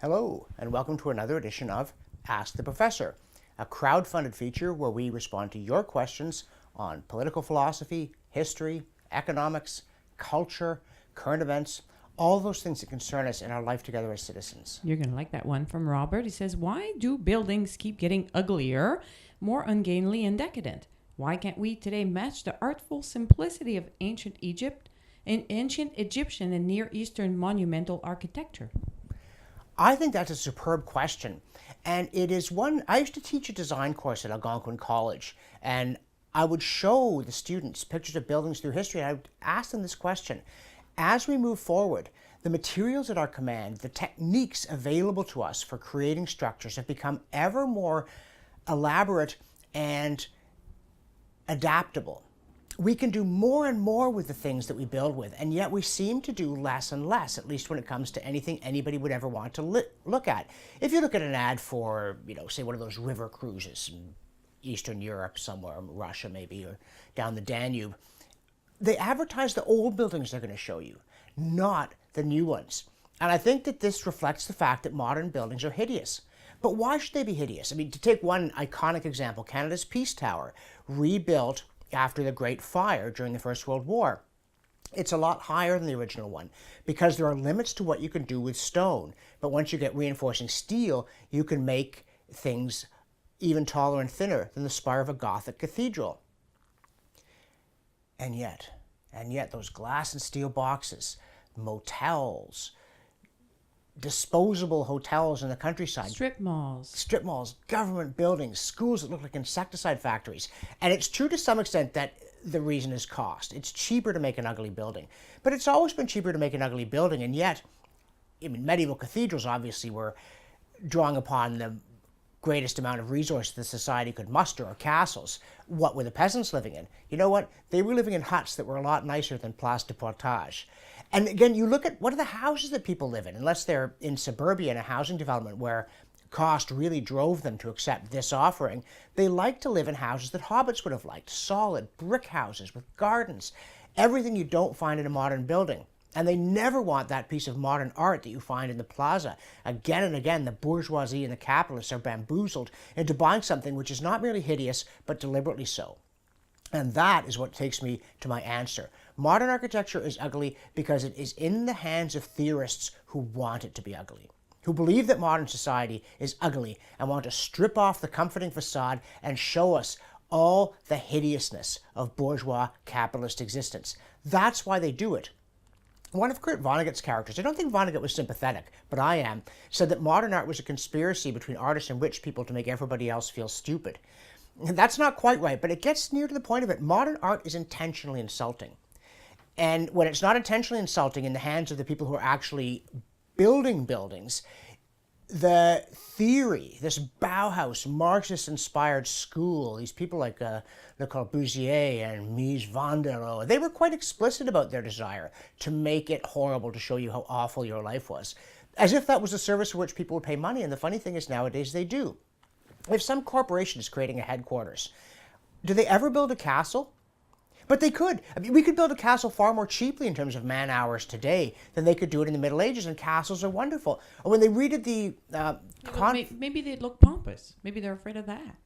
Hello, and welcome to another edition of Ask the Professor, a crowd-funded feature where we respond to your questions on political philosophy, history, economics, culture, current events, all those things that concern us in our life together as citizens. You're going to like that one from Robert. He says, why do buildings keep getting uglier, more ungainly and decadent? Why can't we today match the artful simplicity of ancient Egyptian and Near Eastern monumental architecture? I think that's a superb question. And it is one, I used to teach a design course at Algonquin College, and I would show the students pictures of buildings through history, and I would ask them this question. As we move forward, the materials at our command, the techniques available to us for creating structures have become ever more elaborate and adaptable. We can do more and more with the things that we build with, and yet we seem to do less and less, at least when it comes to anything anybody would ever want to look at. If you look at an ad for, say one of those river cruises in Eastern Europe somewhere, Russia maybe, or down the Danube, they advertise the old buildings they're going to show you, not the new ones. And I think that this reflects the fact that modern buildings are hideous. But why should they be hideous? I mean, to take one iconic example, Canada's Peace Tower, rebuilt after the Great Fire during the First World War. It's a lot higher than the original one because there are limits to what you can do with stone. But once you get reinforcing steel, you can make things even taller and thinner than the spire of a Gothic cathedral. And yet, those glass and steel boxes, motels, disposable hotels in the countryside. Strip malls, government buildings, schools that look like insecticide factories. And it's true to some extent that the reason is cost. It's cheaper to make an ugly building. But it's always been cheaper to make an ugly building, and yet, medieval cathedrals obviously were drawing upon the greatest amount of resources the society could muster, or castles. What were the peasants living in? You know what? They were living in huts that were a lot nicer than Place de Portage. And again, you look at what are the houses that people live in, unless they're in suburbia in a housing development where cost really drove them to accept this offering. They like to live in houses that hobbits would have liked, solid brick houses with gardens, everything you don't find in a modern building. And they never want that piece of modern art that you find in the plaza. Again and again, the bourgeoisie and the capitalists are bamboozled into buying something which is not merely hideous, but deliberately so. And that is what takes me to my answer. Modern architecture is ugly because it is in the hands of theorists who want it to be ugly, who believe that modern society is ugly and want to strip off the comforting facade and show us all the hideousness of bourgeois capitalist existence. That's why they do it. One of Kurt Vonnegut's characters, I don't think Vonnegut was sympathetic, but I am, said that modern art was a conspiracy between artists and rich people to make everybody else feel stupid. That's not quite right, but it gets near to the point of it. Modern art is intentionally insulting. And when it's not intentionally insulting in the hands of the people who are actually building buildings, the theory, this Bauhaus, Marxist-inspired school, these people like Le Corbusier and Mies van der Rohe, they were quite explicit about their desire to make it horrible, to show you how awful your life was. As if that was a service for which people would pay money, and the funny thing is nowadays they do. If some corporation is creating a headquarters, do they ever build a castle? But they could. I mean, we could build a castle far more cheaply in terms of man hours today than they could do it in the Middle Ages, and castles are wonderful. And when they redid the... maybe they'd look pompous. Maybe they're afraid of that.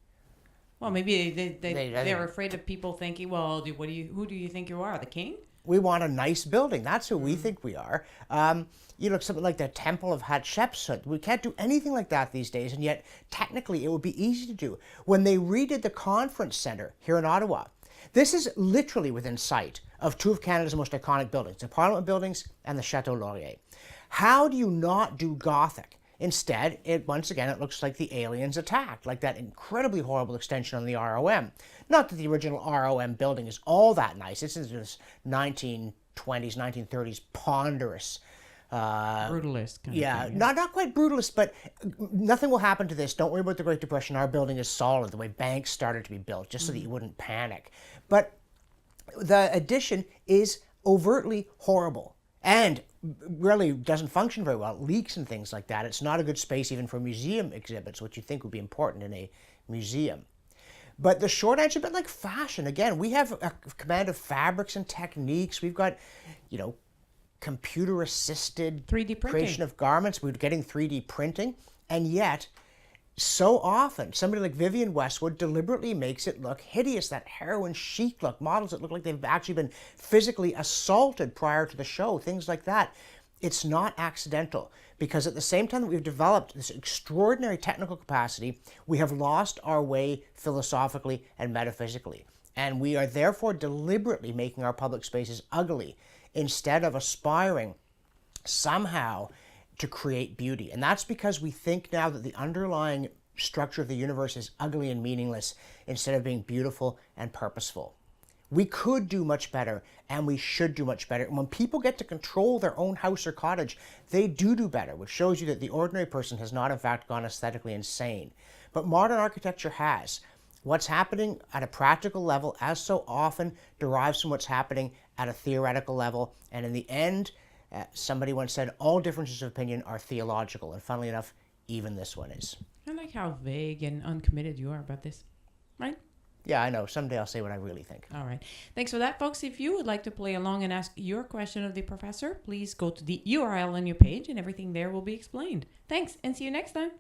Well, maybe they're afraid of people thinking, well, who do you think you are, the king? We want a nice building. That's who we think we are. Something like the Temple of Hatshepsut. We can't do anything like that these days, and yet technically it would be easy to do. When they redid the conference center here in Ottawa, this is literally within sight of two of Canada's most iconic buildings, the Parliament buildings and the Chateau Laurier. How do you not do Gothic? Instead, once again, it looks like the aliens attacked, like that incredibly horrible extension on the ROM. Not that the original ROM building is all that nice. This is this 1920s, 1930s ponderous. Brutalist kind of thing. Yeah, not quite brutalist, but nothing will happen to this. Don't worry about the Great Depression. Our building is solid, the way banks started to be built, just so that you wouldn't panic. But the addition is overtly horrible and really doesn't function very well. It leaks and things like that. It's not a good space even for museum exhibits, which you think would be important in a museum. But the short answer, a bit like fashion, again, we have a command of fabrics and techniques. We've got, computer-assisted 3D printing. creation of garments. We're getting 3D printing. And yet, so often, somebody like Vivienne Westwood deliberately makes it look hideous, that heroin chic look, models that look like they've actually been physically assaulted prior to the show, things like that. It's not accidental, because at the same time that we've developed this extraordinary technical capacity, we have lost our way philosophically and metaphysically. And we are therefore deliberately making our public spaces ugly instead of aspiring somehow to create beauty. And that's because we think now that the underlying structure of the universe is ugly and meaningless instead of being beautiful and purposeful. We could do much better, and we should do much better. And when people get to control their own house or cottage, they do better, which shows you that the ordinary person has not in fact gone aesthetically insane. But modern architecture has. What's happening at a practical level, as so often, derives from what's happening at a theoretical level. And in the end, somebody once said, all differences of opinion are theological. And funnily enough, even this one is. I like how vague and uncommitted you are about this, right? Yeah, I know. Someday I'll say what I really think. All right. Thanks for that, folks. If you would like to play along and ask your question of the professor, please go to the URL on your page and everything there will be explained. Thanks, and see you next time.